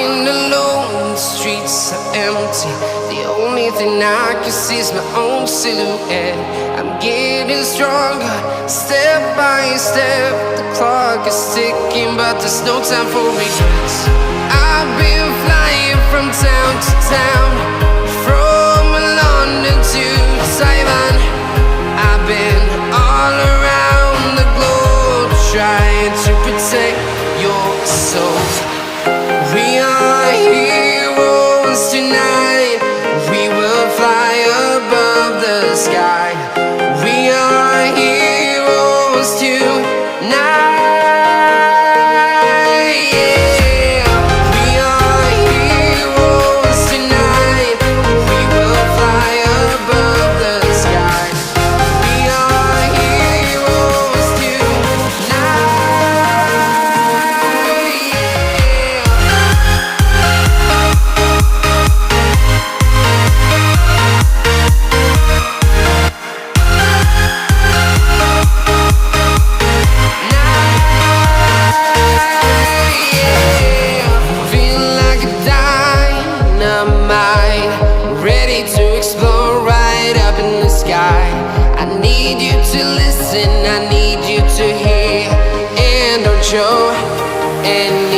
Walking alone, the streets are empty. The only thing I can see is my own silhouette. I'm getting stronger, step by step. The clock is ticking, but there's no time for regrets. I've been flying from town to town, from London to Taiwan. I've been all around the globe, trying to protect your soul. We are heroes tonight. We will fly above the sky. We are heroes tonight. Yeah. We are heroes tonight. We will fly above the sky. We are heroes tonight. Ready to explore right up in the sky. I need you to listen, I need you to hear, and don't show any